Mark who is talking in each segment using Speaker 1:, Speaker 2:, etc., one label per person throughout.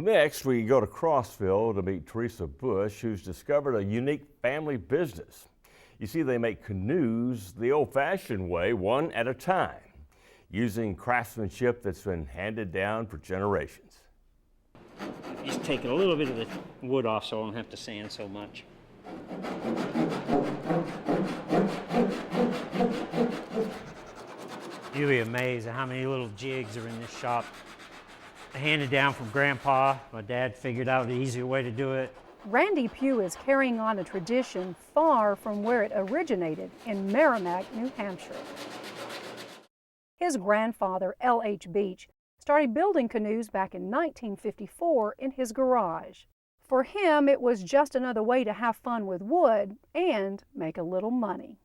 Speaker 1: next, we go to Crossville to meet Teresa Bush, who's discovered a unique family business. You see, they make canoes the old-fashioned way, one at a time, using craftsmanship that's been handed down for generations.
Speaker 2: Just taking a little bit of the wood off so I don't have to sand so much. You'll be amazed at how many little jigs are in this shop. Handed down from Grandpa. My dad figured out the easier way to do it.
Speaker 3: Randy Pugh is carrying on a tradition far from where it originated in Merrimack, New Hampshire. His grandfather, L.H. Beach, started building canoes back in 1954 in his garage. For him, it was just another way to have fun with wood and make a little money.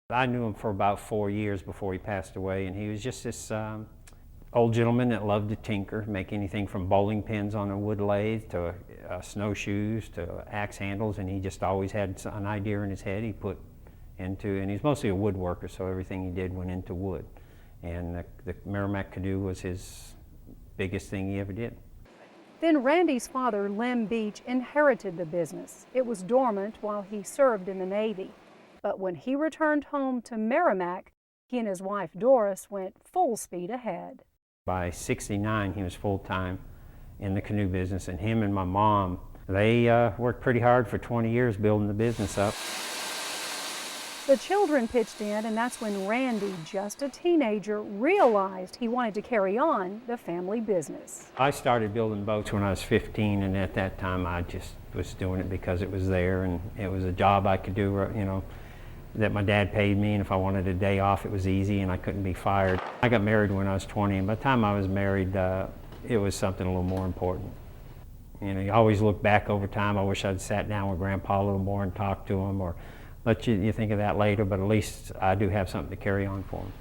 Speaker 2: I knew him for about 4 years before he passed away, and he was just this old gentleman that loved to tinker, make anything from bowling pins on a wood lathe to snowshoes to axe handles, and he just always had an idea in his head he put into, and he's mostly a woodworker, so everything he did went into wood. And the Merrimack Canoe was his biggest thing he ever did.
Speaker 3: Then Randy's father, Lem Beach, inherited the business. It was dormant while he served in the Navy. But when he returned home to Merrimack, he and his wife Doris went full speed ahead.
Speaker 2: By '69, he was full-time in the canoe business, and him and my mom, they worked pretty hard for 20 years building the business up.
Speaker 3: The children pitched in, and that's when Randy, just a teenager, realized he wanted to carry on the family business.
Speaker 2: I started building boats when I was 15, and at that time I just was doing it because it was there, and it was a job I could do, you know, that my dad paid me, and if I wanted a day off, it was easy and I couldn't be fired. I got married when I was 20, and by the time I was married, it was something a little more important. You know, you always look back over time. I wish I'd sat down with Grandpa a little more and talked to him, or let you think of that later, but at least I do have something to carry on for him.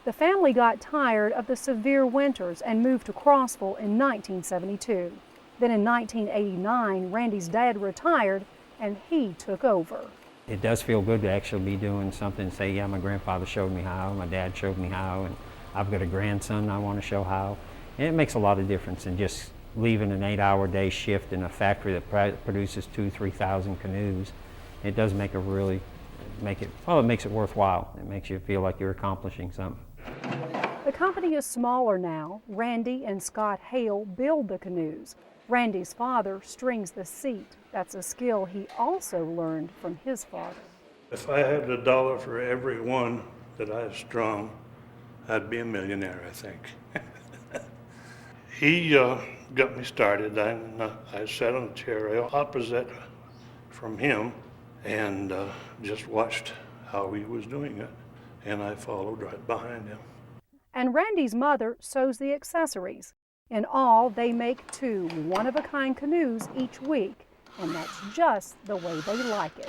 Speaker 3: The family got tired of the severe winters and moved to Crossville in 1972. Then in 1989, Randy's dad retired and he took over.
Speaker 2: It does feel good to actually be doing something, say, yeah, my grandfather showed me how, my dad showed me how, and I've got a grandson I want to show how. And it makes a lot of difference in just leaving an 8-hour day shift in a factory that produces 2,000 to 3,000 canoes. It does make it really, it makes it worthwhile. It makes you feel like you're accomplishing something.
Speaker 3: The company is smaller now. Randy and Scott Hale build the canoes. Randy's father strings the seat. That's a skill he also learned from his father.
Speaker 4: If I had $1 for every one that I strung, I'd be a millionaire, I think. He got me started. I sat on a chair opposite from him and just watched how he was doing it, and I followed right behind him.
Speaker 3: And Randy's mother sews the accessories. In all, they make 2 one-of-a-kind canoes each week, and that's just the way they like it.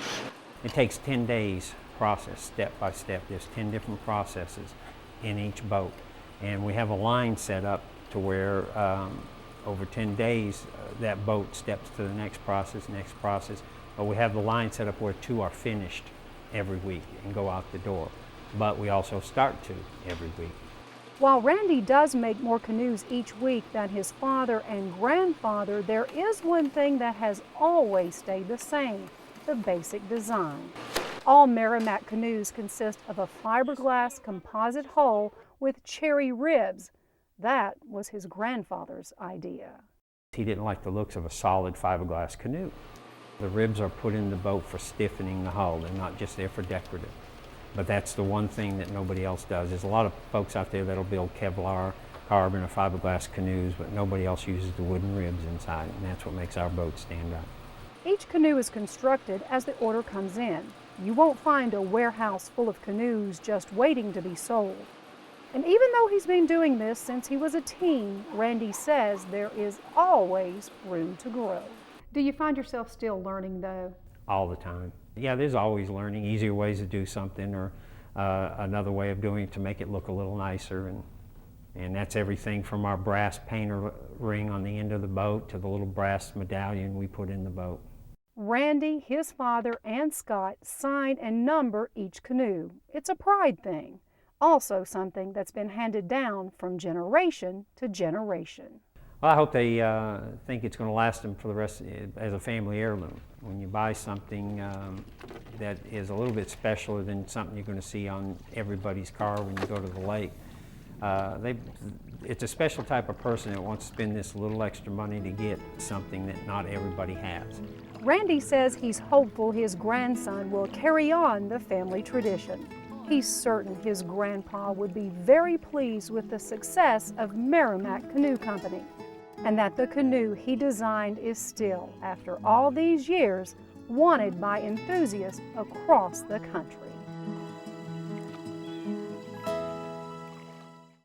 Speaker 2: It takes 10 days process, step by step. There's 10 different processes in each boat, and we have a line set up to where over 10 days that boat steps to the next process, but we have the line set up where 2 are finished every week and go out the door, but we also start 2 every week.
Speaker 3: While Randy does make more canoes each week than his father and grandfather, there is one thing that has always stayed the same: the basic design. All Merrimack canoes consist of a fiberglass composite hull with cherry ribs. That was his grandfather's idea.
Speaker 2: He didn't like the looks of a solid fiberglass canoe. The ribs are put in the boat for stiffening the hull. They're not just there for decorative. But that's the one thing that nobody else does. There's a lot of folks out there that'll build Kevlar, carbon, or fiberglass canoes, but nobody else uses the wooden ribs inside, and that's what makes our boat stand out.
Speaker 3: Each canoe is constructed as the order comes in. You won't find a warehouse full of canoes just waiting to be sold. And even though he's been doing this since he was a teen, Randy says there is always room to grow. Do you find yourself still learning, though?
Speaker 2: All the time. Yeah, there's always learning, easier ways to do something, or another way of doing it to make it look a little nicer. And that's everything from our brass painter ring on the end of the boat to the little brass medallion we put in the boat.
Speaker 3: Randy, his father, and Scott sign and number each canoe. It's a pride thing. Also something that's been handed down from generation to generation.
Speaker 2: Well, I hope they think it's going to last them for the rest as a family heirloom. When you buy something that is a little bit specialer than something you're going to see on everybody's car when you go to the lake, it's a special type of person that wants to spend this little extra money to get something that not everybody has.
Speaker 3: Randy says he's hopeful his grandson will carry on the family tradition. He's certain his grandpa would be very pleased with the success of Merrimack Canoe Company, and that the canoe he designed is still, after all these years, wanted by enthusiasts across the country.